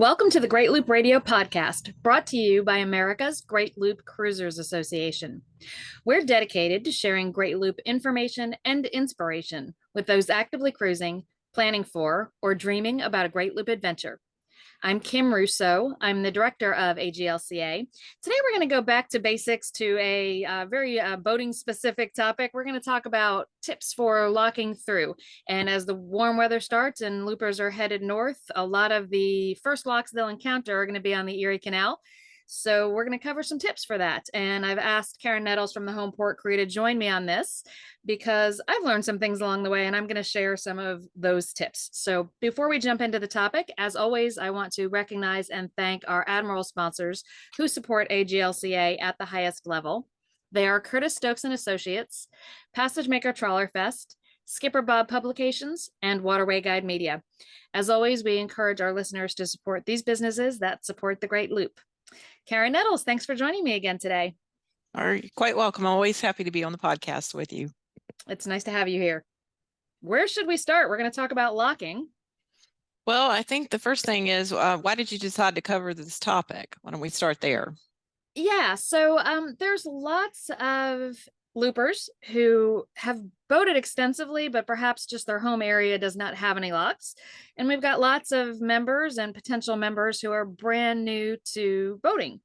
Welcome to the Great Loop Radio podcast, brought to you by America's Great Loop Cruisers Association. We're dedicated to sharing Great Loop information and inspiration with those actively cruising, planning for, or dreaming about a Great Loop adventure. I'm Kim Russo. I'm the director of AGLCA. Today, we're going to go back to basics to a very boating specific topic. We're going to talk about tips for locking through. And as the warm weather starts and loopers are headed north, a lot of the first locks they'll encounter are going to be on the Erie Canal. So we're going to cover some tips for that. And I've asked Karen Nettles from the Home Port Crew to join me on this because I've learned some things along the way and I'm going to share some of those tips. So before we jump into the topic, as always, I want to recognize and thank our Admiral sponsors who support AGLCA at the highest level. They are Curtis Stokes and Associates, Passage Maker Trawler Fest, Skipper Bob Publications, and Waterway Guide Media. As always, we encourage our listeners to support these businesses that support the Great Loop. Karen Nettles, thanks for joining me again today. You're quite welcome. I'm always happy to be on the podcast with you. It's nice to have you here. Where should we start? We're going to talk about locking. Well, I think the first thing is, why did you decide to cover this topic? Why don't we start there? Yeah, so there's lots of loopers who have boated extensively, but perhaps just their home area does not have any locks. And we've got lots of members and potential members who are brand new to boating.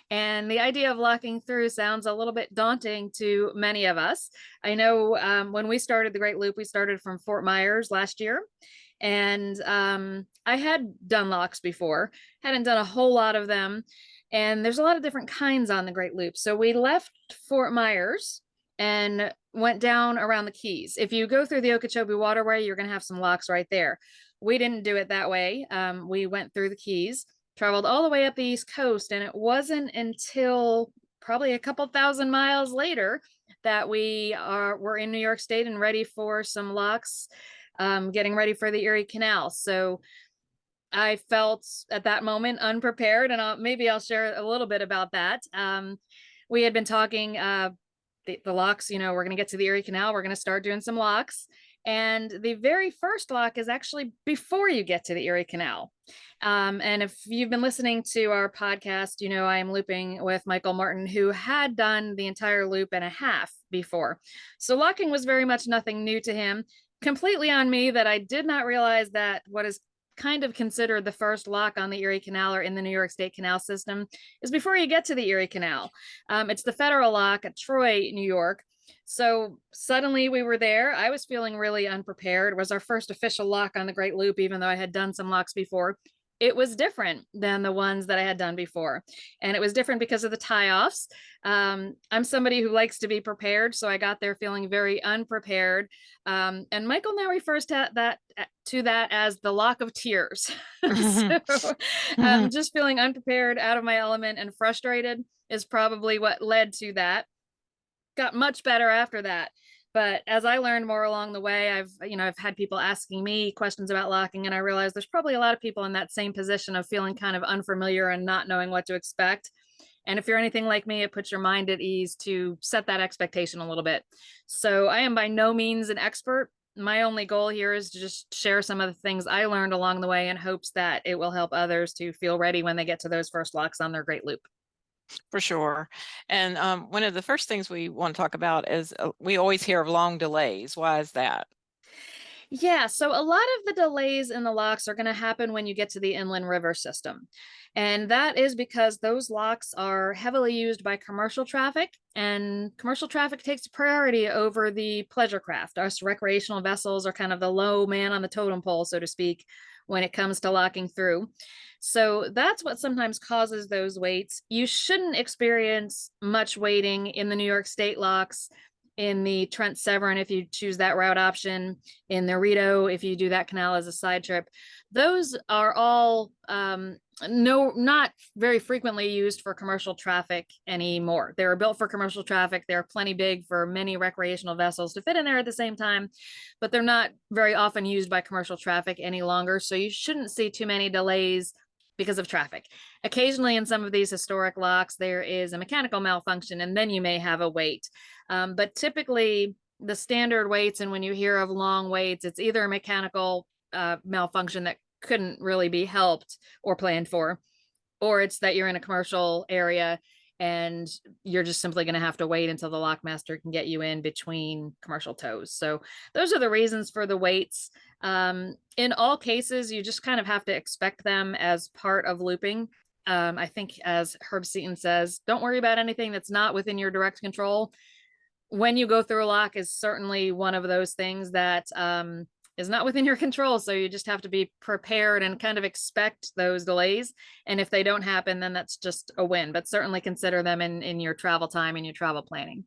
And the idea of locking through sounds a little bit daunting to many of us. I know when we started the Great Loop, we started from Fort Myers last year. And I had done locks before, hadn't done a whole lot of them. And there's a lot of different kinds on the Great Loop. So we left Fort Myers and went down around the Keys. If you go through the Okeechobee Waterway, you're going to have some locks right there. We didn't do it that way. We went through the Keys, traveled all the way up the East Coast, and it wasn't until probably a couple thousand miles later that we're in New York State and ready for some locks, getting ready for the Erie Canal. So I felt at that moment unprepared, and maybe I'll share a little bit about that. We had been talking the locks, we're going to get to the Erie Canal. We're going to start doing some locks. And the very first lock is actually before you get to the Erie Canal. And if you've been listening to our podcast, I'm looping with Michael Martin, who had done the entire loop and a half before. So locking was very much nothing new to him. Completely on me that I did not realize that what is kind of considered the first lock on the Erie Canal or in the New York State Canal System is before you get to the Erie Canal. It's the federal lock at Troy, New York. So suddenly we were there. I was feeling really unprepared. It was our first official lock on the Great Loop, even though I had done some locks before. It was different than the ones that I had done before. And it was different because of the tieoffs. I'm somebody who likes to be prepared, so I got there feeling very unprepared. And Michael now refers to that as the lock of tears. So just feeling unprepared, out of my element, and frustrated is probably what led to that. Got much better after that. But as I learned more along the way, I've had people asking me questions about locking, and I realized there's probably a lot of people in that same position of feeling kind of unfamiliar and not knowing what to expect. And if you're anything like me, it puts your mind at ease to set that expectation a little bit. So I am by no means an expert. My only goal here is to just share some of the things I learned along the way in hopes that it will help others to feel ready when they get to those first locks on their Great Loop. For sure. And one of the first things we want to talk about is we always hear of long delays. Why is that? Yeah, so a lot of the delays in the locks are going to happen when you get to the inland river system. And that is because those locks are heavily used by commercial traffic, and commercial traffic takes priority over the pleasure craft. Us recreational vessels are kind of the low man on the totem pole, so to speak, when it comes to locking through. So that's what sometimes causes those waits. You shouldn't experience much waiting in the New York State locks, in the Trent Severn, if you choose that route option, in the Rito, if you do that canal as a side trip. Those are all not very frequently used for commercial traffic anymore. They were built for commercial traffic. They're plenty big for many recreational vessels to fit in there at the same time, but they're not very often used by commercial traffic any longer. So you shouldn't see too many delays because of traffic. Occasionally in some of these historic locks, there is a mechanical malfunction, and then you may have a wait. But typically the standard waits, and when you hear of long waits, it's either a mechanical malfunction that couldn't really be helped or planned for, or it's that you're in a commercial area and you're just simply going to have to wait until the lockmaster can get you in between commercial tows. So those are the reasons for the waits. In all cases, you just kind of have to expect them as part of looping. I think, as Herb Seaton says, don't worry about anything that's not within your direct control. When you go through a lock is certainly one of those things that is not within your control. So you just have to be prepared and kind of expect those delays. And if they don't happen, then that's just a win, but certainly consider them in your travel time and your travel planning.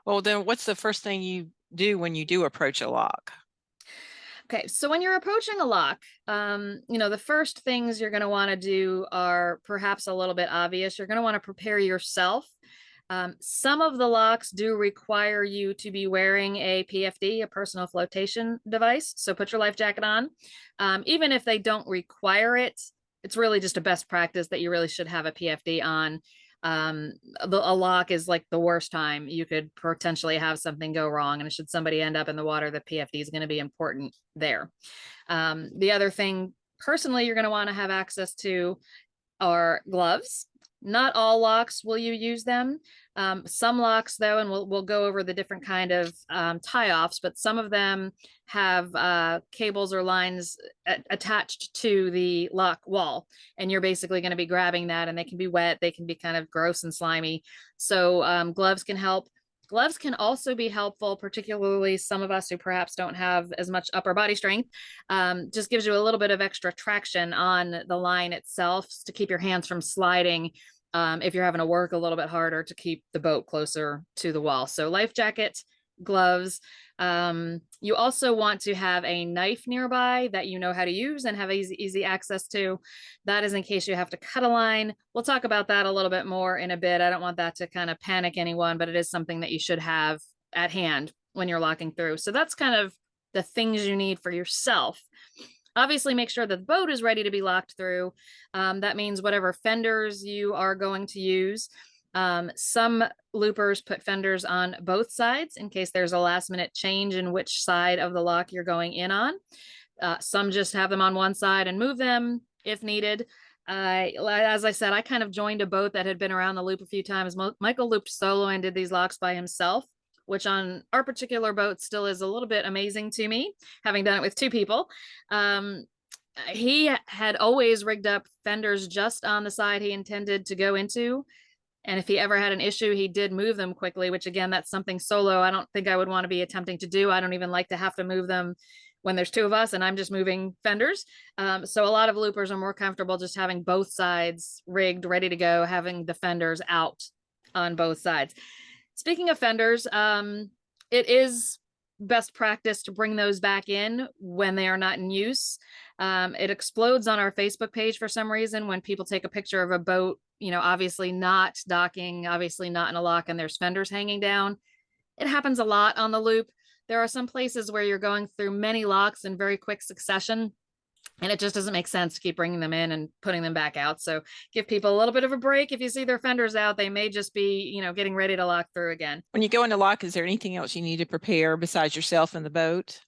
Well, then what's the first thing you do when you do approach a lock? Okay, so when you're approaching a lock, the first things you're going to want to do are perhaps a little bit obvious. You're going to want to prepare yourself. Some of the locks do require you to be wearing a PFD, a personal flotation device. So put your life jacket on. Even if they don't require it, it's really just a best practice that you really should have a PFD on. A lock is like the worst time you could potentially have something go wrong. And should somebody end up in the water, the PFD is going to be important there. The other thing, personally, you're going to want to have access to are gloves. Not all locks will you use them. Some locks, though, and we'll go over the different kind of tie-offs, but some of them have cables or lines attached to the lock wall, and you're basically going to be grabbing that, and they can be wet, they can be kind of gross and slimy. So gloves can help. Gloves can also be helpful, particularly some of us who perhaps don't have as much upper body strength. Just gives you a little bit of extra traction on the line itself to keep your hands from sliding if you're having to work a little bit harder to keep the boat closer to the wall. So life jacket, gloves. You also want to have a knife nearby that you know how to use and have easy access to. That is in case you have to cut a line. We'll talk about that a little bit more in a bit. I don't want that to kind of panic anyone, but it is something that you should have at hand when you're locking through. So that's kind of the things you need for yourself. Obviously, make sure that the boat is ready to be locked through. That means whatever fenders you are going to use. Some loopers put fenders on both sides in case there's a last minute change in which side of the lock you're going in on. Some just have them on one side and move them if needed. As I said, I kind of joined a boat that had been around the loop a few times. Michael looped solo and did these locks by himself, which on our particular boat still is a little bit amazing to me, having done it with two people. He had always rigged up fenders just on the side he intended to go into. And if he ever had an issue, he did move them quickly, which again, that's something solo I don't think I would want to be attempting to do. I don't even like to have to move them when there's two of us and I'm just moving fenders. So a lot of loopers are more comfortable just having both sides rigged, ready to go, having the fenders out on both sides. Speaking of fenders, it is best practice to bring those back in when they are not in use. It explodes on our Facebook page for some reason when people take a picture of a boat, obviously not docking, obviously not in a lock, and there's fenders hanging down. It happens a lot on the loop. There are some places where you're going through many locks in very quick succession, and it just doesn't make sense to keep bringing them in and putting them back out. So give people a little bit of a break. If you see their fenders out, they may just be, getting ready to lock through again. When you go into lock, is there anything else you need to prepare besides yourself and the boat?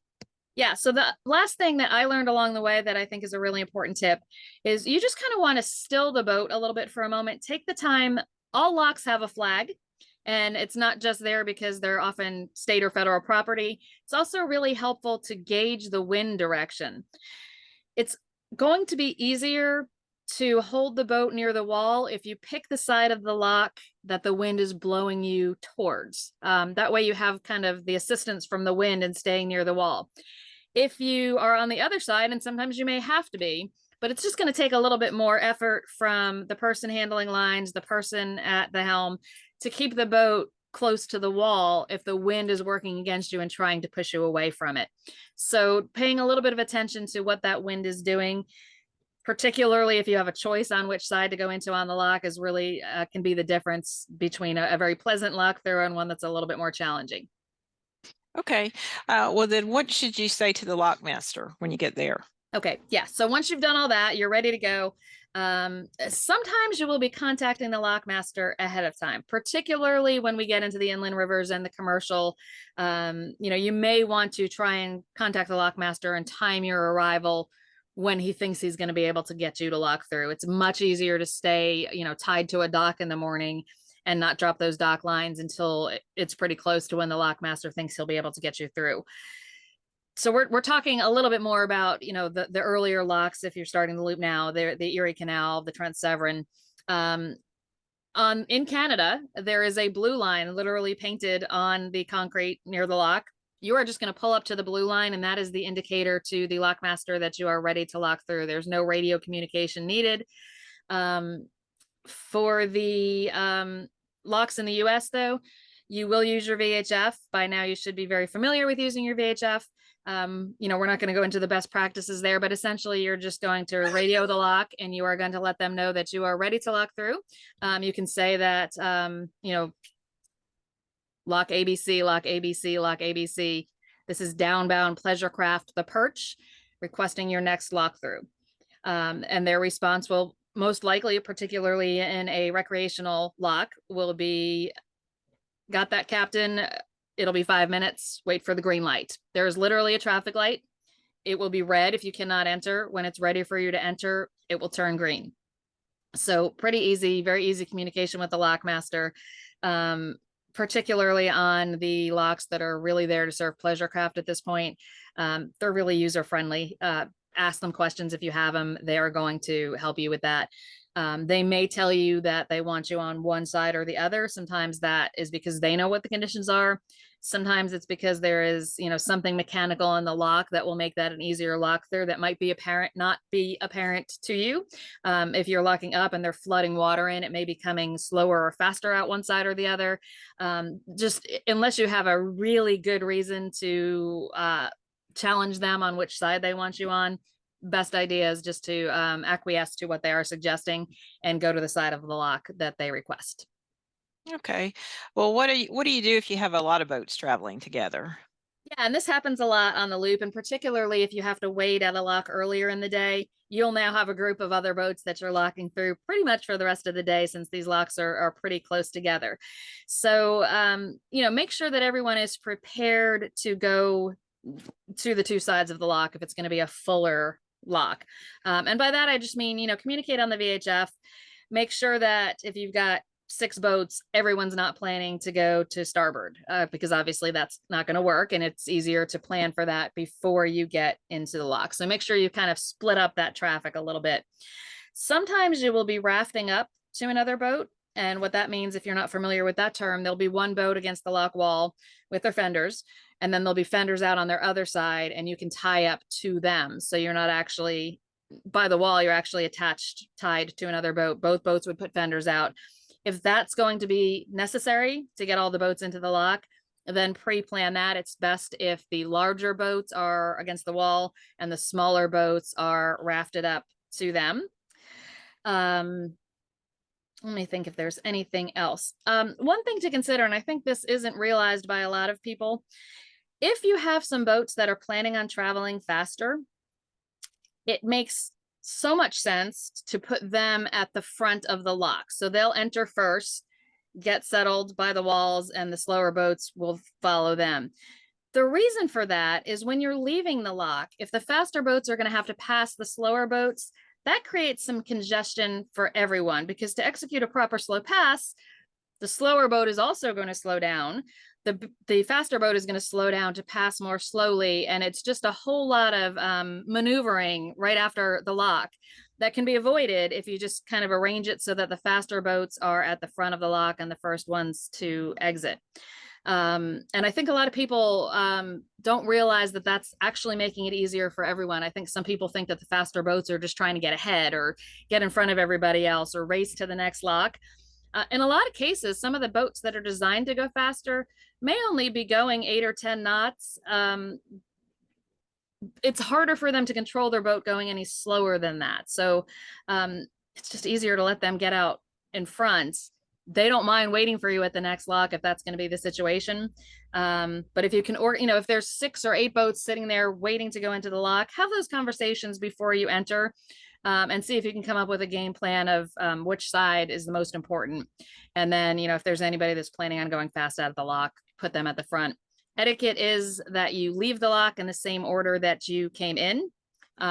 Yeah, so the last thing that I learned along the way that I think is a really important tip is you just kind of want to still the boat a little bit for a moment. Take the time. All locks have a flag, and it's not just there because they're often state or federal property. It's also really helpful to gauge the wind direction. It's going to be easier to hold the boat near the wall if you pick the side of the lock that the wind is blowing you towards. That way you have kind of the assistance from the wind and staying near the wall. If you are on the other side, and sometimes you may have to be, but it's just going to take a little bit more effort from the person handling lines, the person at the helm, to keep the boat close to the wall if the wind is working against you and trying to push you away from it. So paying a little bit of attention to what that wind is doing, particularly if you have a choice on which side to go into on the lock, is really can be the difference between a very pleasant lock through and one that's a little bit more challenging. Okay. Well, then what should you say to the lockmaster when you get there? Okay. Yeah. So once you've done all that, you're ready to go. Sometimes you will be contacting the lockmaster ahead of time, particularly when we get into the inland rivers and the commercial. You may want to try and contact the lockmaster and time your arrival when he thinks he's going to be able to get you to lock through. It's much easier to stay, tied to a dock in the morning and not drop those dock lines until it's pretty close to when the lockmaster thinks he'll be able to get you through. So we're talking a little bit more about, the earlier locks. If you're starting the loop now, the Erie Canal, the Trent Severn. In Canada, there is a blue line literally painted on the concrete near the lock. You are just going to pull up to the blue line, and that is the indicator to the lockmaster that you are ready to lock through. There's no radio communication needed. For the locks in the US, though, you will use your VHF. By now, you should be very familiar with using your VHF. We're not going to go into the best practices there, but essentially you're just going to radio the lock, and you are going to let them know that you are ready to lock through. You can say that, lock ABC, lock ABC, lock ABC. This is downbound pleasure craft, the Perch, requesting your next lock through. And their response will most likely, particularly in a recreational lock, will be, got that, Captain. It'll be 5 minutes. Wait for the green light. There is literally a traffic light. It will be red if you cannot enter. When it's ready for you to enter, it will turn green. So pretty easy, very easy communication with the lockmaster, particularly on the locks that are really there to serve pleasure craft at this point. They're really user friendly. Ask them questions if you have them. They are going to help you with that. They may tell you that they want you on one side or the other. Sometimes that is because they know what the conditions are. Sometimes it's because there is, something mechanical in the lock that will make that an easier lock through that might be apparent, not be apparent to you. If you're locking up and they're flooding water in, it may be coming slower or faster out one side or the other. Just unless you have a really good reason to challenge them on which side they want you on, best idea is just to acquiesce to what they are suggesting and go to the side of the lock that they request. Okay. Well, what do you do if you have a lot of boats traveling together? Yeah, and this happens a lot on the loop, and particularly if you have to wait at a lock earlier in the day, you'll now have a group of other boats that you're locking through pretty much for the rest of the day, since these locks are pretty close together. So, make sure that everyone is prepared to go to the two sides of the lock if it's going to be a fuller lock. And by that, I just mean, communicate on the VHF. Make sure that if you've got 6 boats, everyone's not planning to go to starboard, because obviously that's not going to work, and it's easier to plan for that before you get into the lock. So make sure you kind of split up that traffic a little bit. Sometimes you will be rafting up to another boat. And what that means, if you're not familiar with that term, there'll be one boat against the lock wall with their fenders, and then there'll be fenders out on their other side, and you can tie up to them. So you're not actually by the wall, you're actually tied to another boat. Both boats would put fenders out. If that's going to be necessary to get all the boats into the lock, then pre-plan that. It's best if the larger boats are against the wall and the smaller boats are rafted up to them. Let me think if there's anything else. One thing to consider, and I think this isn't realized by a lot of people, if you have some boats that are planning on traveling faster, it makes so much sense to put them at the front of the lock. So they'll enter first, get settled by the walls, and the slower boats will follow them. The reason for that is when you're leaving the lock, if the faster boats are going to have to pass the slower boats, that creates some congestion for everyone, because to execute a proper slow pass, the slower boat is also going to slow down. The faster boat is going to slow down to pass more slowly. And it's just a whole lot of maneuvering right after the lock that can be avoided if you just kind of arrange it so that the faster boats are at the front of the lock and the first ones to exit. And I think a lot of people don't realize that that's actually making it easier for everyone. I think some people think that the faster boats are just trying to get ahead or get in front of everybody else or race to the next lock. In a lot of cases, some of the boats that are designed to go faster may only be going 8 or 10 knots. It's harder for them to control their boat going any slower than that. So it's just easier to let them get out in front. They don't mind waiting for you at the next lock if that's going to be the situation. But if you can, or if there's 6 or 8 boats sitting there waiting to go into the lock, have those conversations before you enter. And see if you can come up with a game plan of which side is the most important. And then, if there's anybody that's planning on going fast out of the lock, put them at the front. Etiquette is that you leave the lock in the same order that you came in.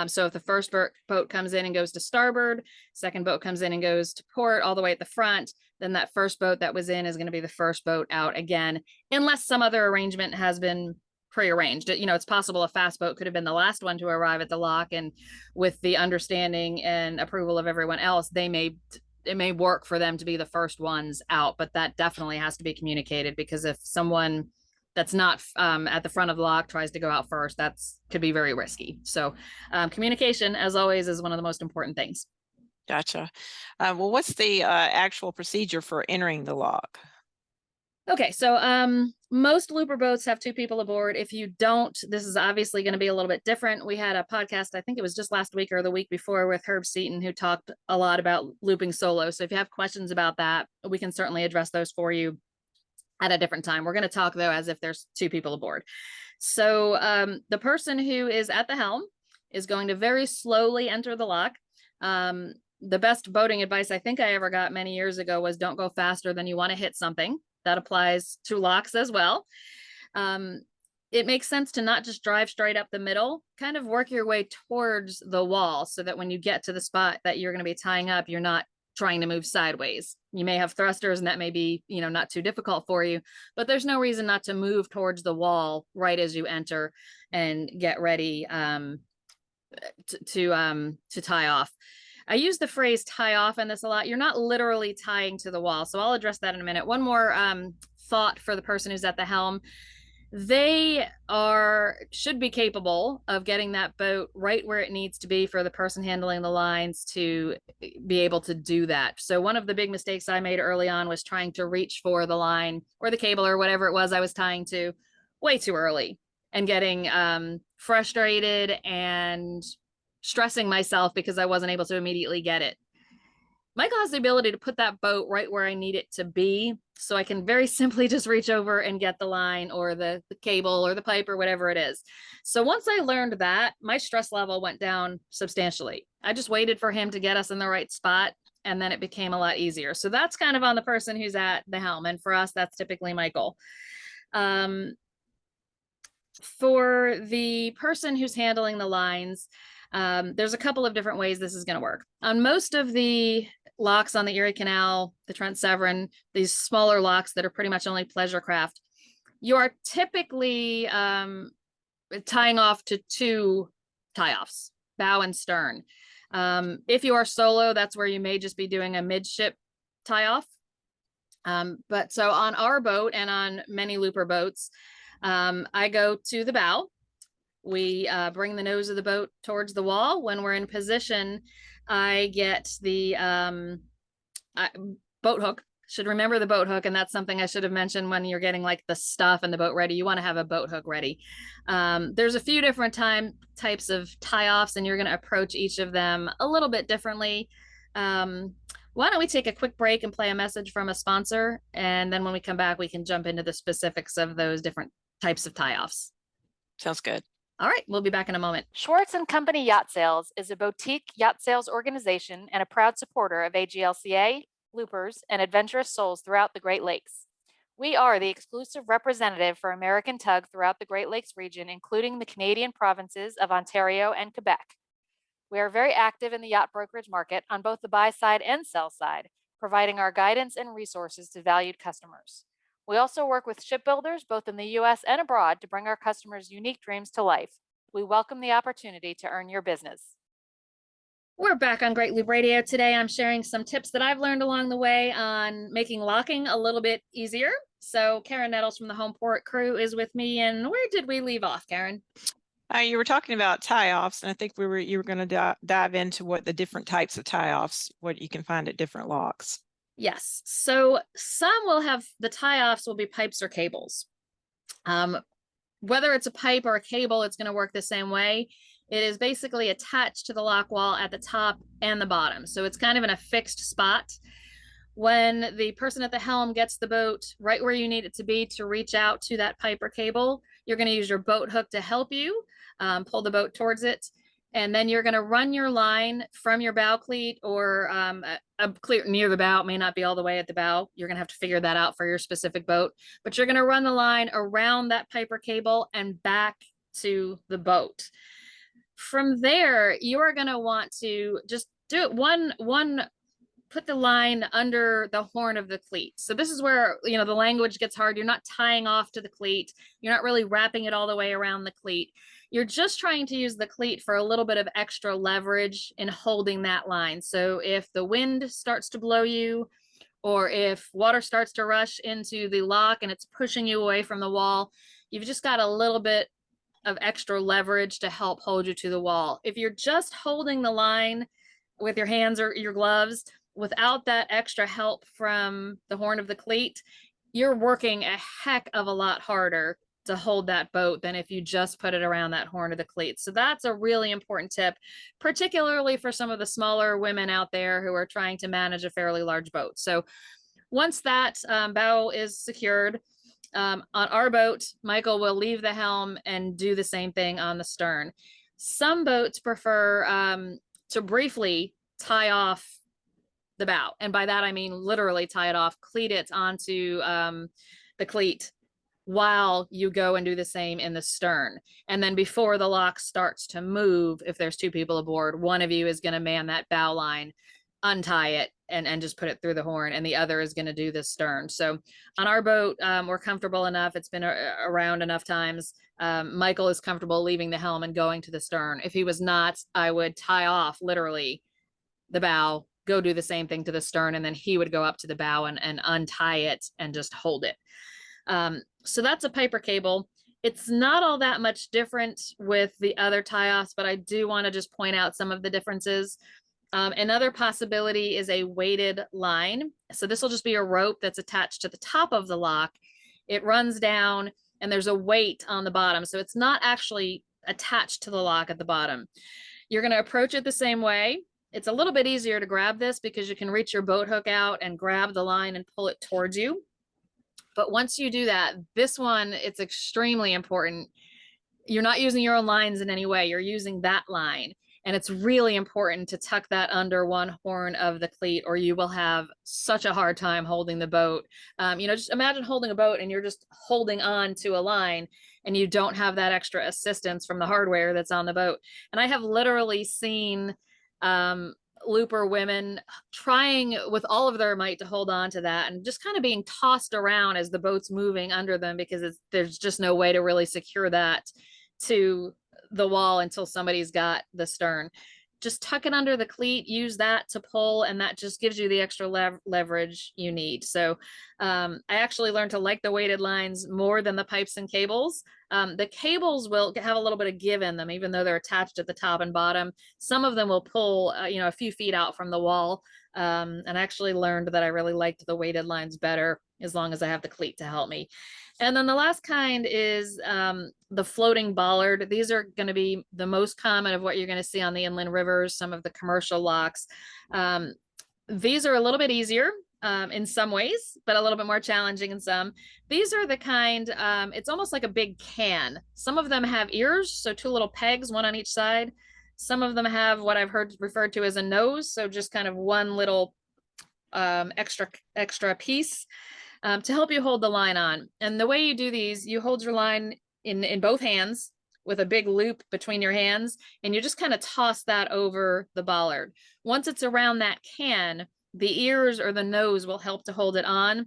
So if the first boat comes in and goes to starboard, second boat comes in and goes to port all the way at the front, then that first boat that was in is going to be the first boat out again, unless some other arrangement has been prearranged. You know, it's possible a fast boat could have been the last one to arrive at the lock, and with the understanding and approval of everyone else, it may work for them to be the first ones out, but that definitely has to be communicated, because if someone that's not at the front of the lock tries to go out first, that's could be very risky. So communication, as always, is one of the most important things. Gotcha. Well, what's the actual procedure for entering the lock? Okay, so most looper boats have two people aboard. If you don't, this is obviously going to be a little bit different. We had a podcast, I think it was just last week or the week before, with Herb Seaton, who talked a lot about looping solo. So if you have questions about that, we can certainly address those for you at a different time. We're going to talk, though, as if there's two people aboard. So the person who is at the helm is going to very slowly enter the lock. The best boating advice I think I ever got many years ago was don't go faster than you want to hit something. That applies to locks as well. It makes sense to not just drive straight up the middle, kind of work your way towards the wall, so that when you get to the spot that you're going to be tying up, you're not trying to move sideways. You may have thrusters and that may be, you know, not too difficult for you, but there's no reason not to move towards the wall right as you enter and get ready to tie off. I use the phrase tie off in this a lot. You're not literally tying to the wall, so I'll address that in a minute. One more thought for the person who's at the helm. They should be capable of getting that boat right where it needs to be for the person handling the lines to be able to do that. So one of the big mistakes I made early on was trying to reach for the line or the cable or whatever it was I was tying to way too early, and getting frustrated and stressing myself because I wasn't able to immediately get it. Michael has the ability to put that boat right where I need it to be, so I can very simply just reach over and get the line or the cable or the pipe or whatever it is. So once I learned that, my stress level went down substantially. I just waited for him to get us in the right spot, and then it became a lot easier. So that's kind of on the person who's at the helm, and for us, that's typically Michael. For the person who's handling the lines, there's a couple of different ways this is going to work. On most of the locks on the Erie Canal, the Trent Severn, these smaller locks that are pretty much only pleasure craft, you are typically tying off to two tie-offs, bow and stern. If you are solo, that's where you may just be doing a midship tie-off. But so on our boat and on many looper boats, I go to the bow. We bring the nose of the boat towards the wall. When we're in position, I get the boat hook. Should remember the boat hook, and that's something I should have mentioned when you're getting like the stuff and the boat ready. You want to have a boat hook ready. There's a few different types of tie-offs, and you're going to approach each of them a little bit differently. Why don't we take a quick break and play a message from a sponsor, and then when we come back, we can jump into the specifics of those different types of tie-offs. Sounds good. All right, we'll be back in a moment. Schwartz and Company Yacht Sales is a boutique yacht sales organization and a proud supporter of AGLCA, loopers, and adventurous souls throughout the Great Lakes. We are the exclusive representative for American Tug throughout the Great Lakes region, including the Canadian provinces of Ontario and Quebec. We are very active in the yacht brokerage market on both the buy side and sell side, providing our guidance and resources to valued customers. We also work with shipbuilders both in the U.S. and abroad to bring our customers' unique dreams to life. We welcome the opportunity to earn your business. We're back on Great Loop Radio. Today, I'm sharing some tips that I've learned along the way on making locking a little bit easier. So Karen Nettles from the Homeport crew is with me. And where did we leave off, Karen? You were talking about tie-offs, and I think you were going to dive into what the different types of tie-offs, what you can find at different locks. Yes. So some will have the tie-offs will be pipes or cables. Whether it's a pipe or a cable, it's going to work the same way. It is basically attached to the lock wall at the top and the bottom. So it's kind of in a fixed spot. When the person at the helm gets the boat right where you need it to be to reach out to that pipe or cable, you're going to use your boat hook to help you pull the boat towards it. And then you're going to run your line from your bow cleat or a cleat near the bow. It may not be all the way at the bow. You're going to have to figure that out for your specific boat. But you're going to run the line around that pipe or cable and back to the boat. From there, you are going to want to just do it put the line under the horn of the cleat. So this is where, the language gets hard. You're not tying off to the cleat. You're not really wrapping it all the way around the cleat. You're just trying to use the cleat for a little bit of extra leverage in holding that line. So if the wind starts to blow you, or if water starts to rush into the lock and it's pushing you away from the wall, you've just got a little bit of extra leverage to help hold you to the wall. If you're just holding the line with your hands or your gloves without that extra help from the horn of the cleat, you're working a heck of a lot harder to hold that boat than if you just put it around that horn of the cleat. So that's a really important tip, particularly for some of the smaller women out there who are trying to manage a fairly large boat. So once that bow is secured, on our boat, Michael will leave the helm and do the same thing on the stern. Some boats prefer to briefly tie off the bow. And by that, I mean literally tie it off, cleat it onto the cleat while you go and do the same in the stern. And then before the lock starts to move, if there's two people aboard, one of you is going to man that bow line, untie it, and just put it through the horn, and the other is going to do the stern. So on our boat, we're comfortable enough. It's been around enough times. Michael is comfortable leaving the helm and going to the stern. If he was not, I would tie off literally the bow, go do the same thing to the stern, and then he would go up to the bow and untie it and just hold it. So that's a Piper cable. It's not all that much different with the other tie-offs, but I do want to just point out some of the differences. Another possibility is a weighted line. So this will just be a rope that's attached to the top of the lock. It runs down and there's a weight on the bottom. So it's not actually attached to the lock at the bottom. You're going to approach it the same way. It's a little bit easier to grab this because you can reach your boat hook out and grab the line and pull it towards you. But once you do that, this one, it's extremely important. You're not using your own lines in any way. You're using that line. And it's really important to tuck that under one horn of the cleat, or you will have such a hard time holding the boat. Just imagine holding a boat and you're just holding on to a line and you don't have that extra assistance from the hardware that's on the boat. And I have literally seen looper women trying with all of their might to hold on to that and just kind of being tossed around as the boat's moving under them because there's just no way to really secure that to the wall until somebody's got the stern. Just tuck it under the cleat, use that to pull, and that just gives you the extra leverage you need. So I actually learned to like the weighted lines more than the pipes and cables. The cables will have a little bit of give in them, even though they're attached at the top and bottom. Some of them will pull, a few feet out from the wall. And I actually learned that I really liked the weighted lines better as long as I have the cleat to help me. And then the last kind is the floating bollard. These are going to be the most common of what you're going to see on the inland rivers, some of the commercial locks. These are a little bit easier in some ways, but a little bit more challenging in some. These are the kind, it's almost like a big can. Some of them have ears, so two little pegs, one on each side. Some of them have what I've heard referred to as a nose, so just kind of one little extra piece to help you hold the line on. And the way you do these, you hold your line in both hands with a big loop between your hands, and you just kind of toss that over the bollard. Once it's around that can, the ears or the nose will help to hold it on.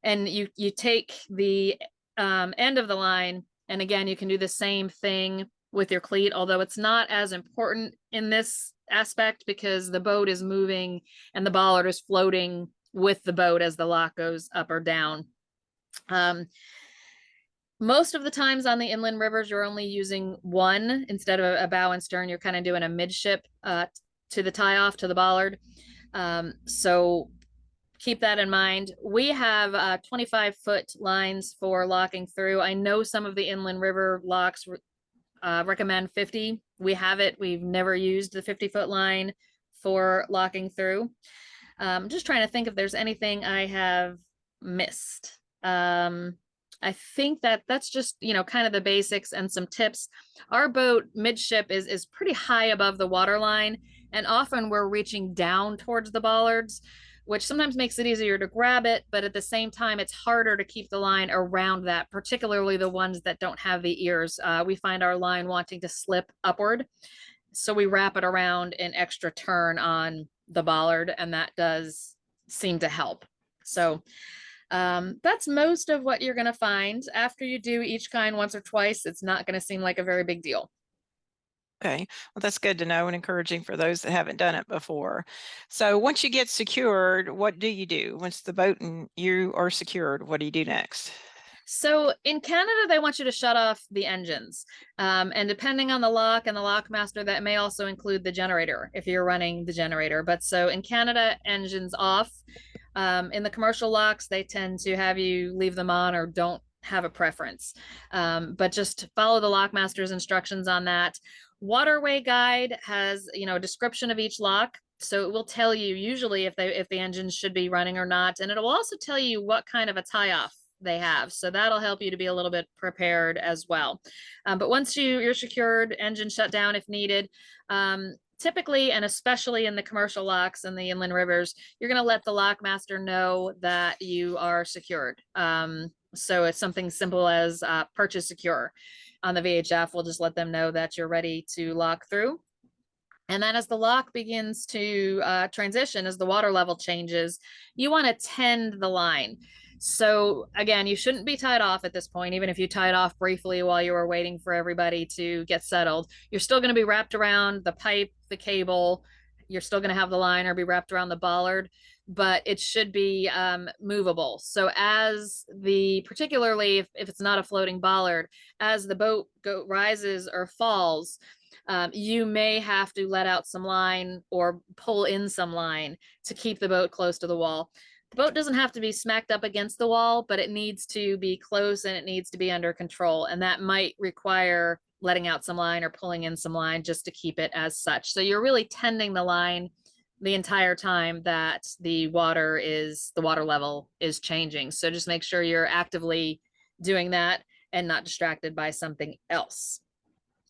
And you take the end of the line, and again, you can do the same thing with your cleat, although it's not as important in this aspect because the boat is moving and the bollard is floating with the boat as the lock goes up or down. Most of the times on the inland rivers, you're only using one instead of a bow and stern. You're kind of doing a midship to the tie off to the bollard. So keep that in mind. We have 25-foot lines for locking through. I know some of the inland river locks recommend 50. We have it. We've never used the 50-foot line for locking through. I'm just trying to think if there's anything I have missed. I think that's just, kind of the basics and some tips. Our boat midship is pretty high above the water line, and often we're reaching down towards the bollards. which sometimes makes it easier to grab it, but at the same time, it's harder to keep the line around that, particularly the ones that don't have the ears. We find our line wanting to slip upward, so we wrap it around an extra turn on the bollard, and that does seem to help. So that's most of what you're going to find. After you do each kind once or twice, it's not going to seem like a very big deal. Okay, well, that's good to know and encouraging for those that haven't done it before. So once you get secured, what do you do? Once the boat and you are secured, what do you do next? So in Canada, they want you to shut off the engines. And depending on the lock and the lock master, that may also include the generator if you're running the generator. But so in Canada, engines off. In the commercial locks, they tend to have you leave them on or don't have a preference. But just follow the lock master's instructions on that. Waterway guide has, a description of each lock. So it will tell you usually if the engines should be running or not. And it'll also tell you what kind of a tie-off they have. So that'll help you to be a little bit prepared as well. But once you're secured, engine shut down if needed. Typically, and especially in the commercial locks and the inland rivers, you're going to let the lock master know that you are secured. So it's something simple as purchase secure. On the VHF, we'll just let them know that you're ready to lock through. And then as the lock begins to transition, as the water level changes, you want to tend the line. So again, you shouldn't be tied off at this point. Even if you tied off briefly while you were waiting for everybody to get settled, you're still going to be wrapped around the pipe, the cable. You're still going to have the line or be wrapped around the bollard, but it should be movable. So particularly if it's not a floating bollard, as the boat rises or falls, you may have to let out some line or pull in some line to keep the boat close to the wall. The boat doesn't have to be smacked up against the wall, but it needs to be close and it needs to be under control. And that might require letting out some line or pulling in some line just to keep it as such. So you're really tending the line the entire time that the water level is changing. So just make sure you're actively doing that and not distracted by something else.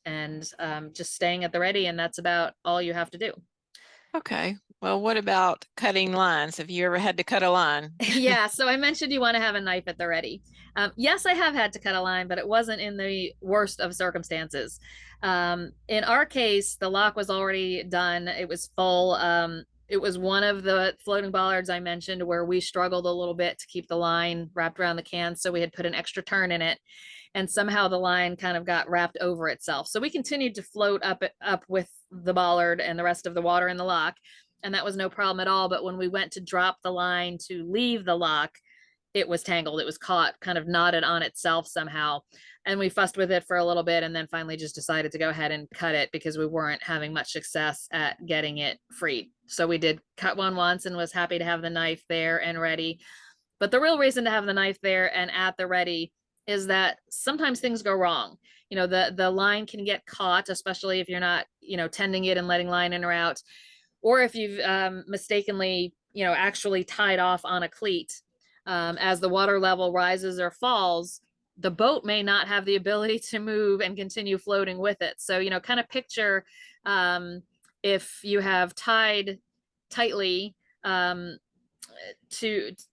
And just staying at the ready, and that's about all you have to do. Okay. Well, what about cutting lines? Have you ever had to cut a line? Yeah, so I mentioned you want to have a knife at the ready. Yes, I have had to cut a line, but it wasn't in the worst of circumstances. In our case, the lock was already done. It was full. It was one of the floating bollards I mentioned where we struggled a little bit to keep the line wrapped around the can. So we had put an extra turn in it, and somehow the line kind of got wrapped over itself. So we continued to float up with the bollard and the rest of the water in the lock, and that was no problem at all. But when we went to drop the line to leave the lock, it was tangled. It was caught, kind of knotted on itself somehow. And we fussed with it for a little bit and then finally just decided to go ahead and cut it because we weren't having much success at getting it freed. So we did cut one once and was happy to have the knife there and ready. But the real reason to have the knife there and at the ready is that sometimes things go wrong. The line can get caught, especially if you're not, tending it and letting line in or out, or if you've mistakenly, actually tied off on a cleat. As the water level rises or falls, the boat may not have the ability to move and continue floating with it. So, kind of picture if you have tied tightly to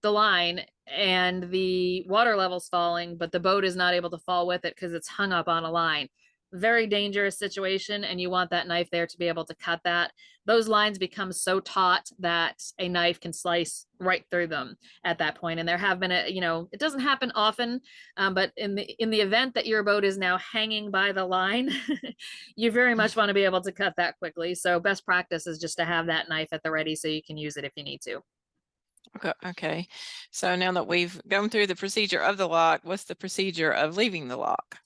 the line and the water level's falling, but the boat is not able to fall with it because it's hung up on a line. Very dangerous situation, and you want that knife there to be able to cut that. Those lines become so taut that a knife can slice right through them at that point. And there have been it doesn't happen often, but in the event that your boat is now hanging by the line, you very much want to be able to cut that quickly. So best practice is just to have that knife at the ready so you can use it if you need to. Okay. So now that we've gone through the procedure of the lock, what's the procedure of leaving the lock?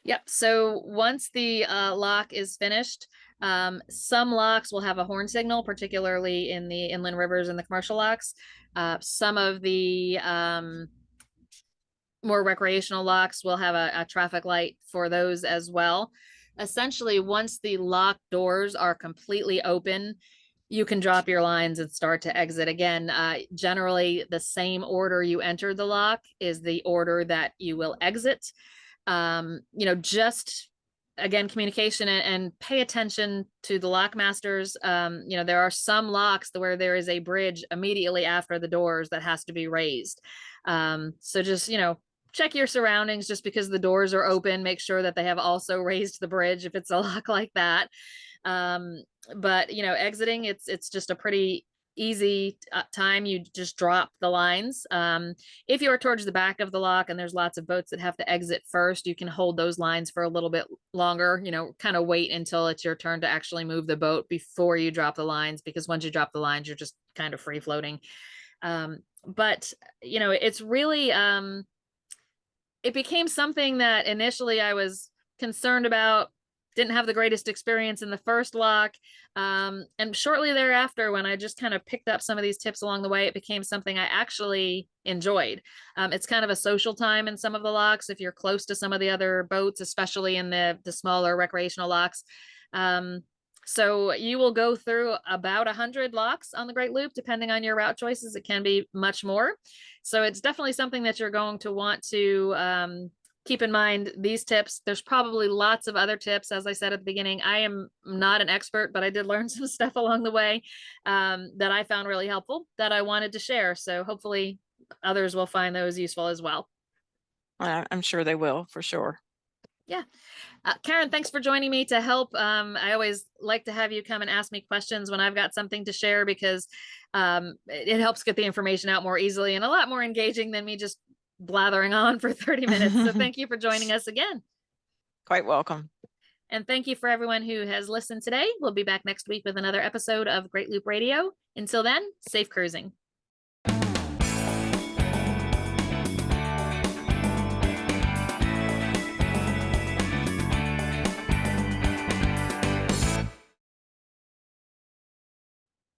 Yep. So once the lock is finished, some locks will have a horn signal, particularly in the inland rivers and the commercial locks. Some of the more recreational locks will have a traffic light for those as well. Essentially, once the lock doors are completely open, you can drop your lines and start to exit. Again, generally the same order you entered the lock is the order that you will exit. Just again, communication and pay attention to the lock masters. There are some locks where there is a bridge immediately after the doors that has to be raised. So just, check your surroundings. Just because the doors are open, make sure that they have also raised the bridge if it's a lock like that. But exiting, it's just a pretty easy time. You just drop the lines. If you're towards the back of the lock and there's lots of boats that have to exit first, you can hold those lines for a little bit longer, kind of wait until it's your turn to actually move the boat before you drop the lines, because once you drop the lines, you're just kind of free floating. But it's really, it became something that initially I was concerned about. Didn't have the greatest experience in the first lock. And shortly thereafter, when I just kind of picked up some of these tips along the way, it became something I actually enjoyed. It's kind of a social time in some of the locks if you're close to some of the other boats, especially in the smaller recreational locks. So you will go through about 100 locks on the Great Loop, depending on your route choices. It can be much more. So it's definitely something that you're going to want to keep in mind these tips. There's probably lots of other tips. As I said at the beginning, I am not an expert, but I did learn some stuff along the way that I found really helpful that I wanted to share. So hopefully others will find those useful as well. I'm sure they will, for sure. Yeah. Karen, thanks for joining me to help. I always like to have you come and ask me questions when I've got something to share, because it helps get the information out more easily and a lot more engaging than me just blathering on for 30 minutes. So thank you for joining us again. Quite welcome. And thank you for everyone who has listened today. We'll be back next week with another episode of Great Loop Radio. Until then, safe cruising.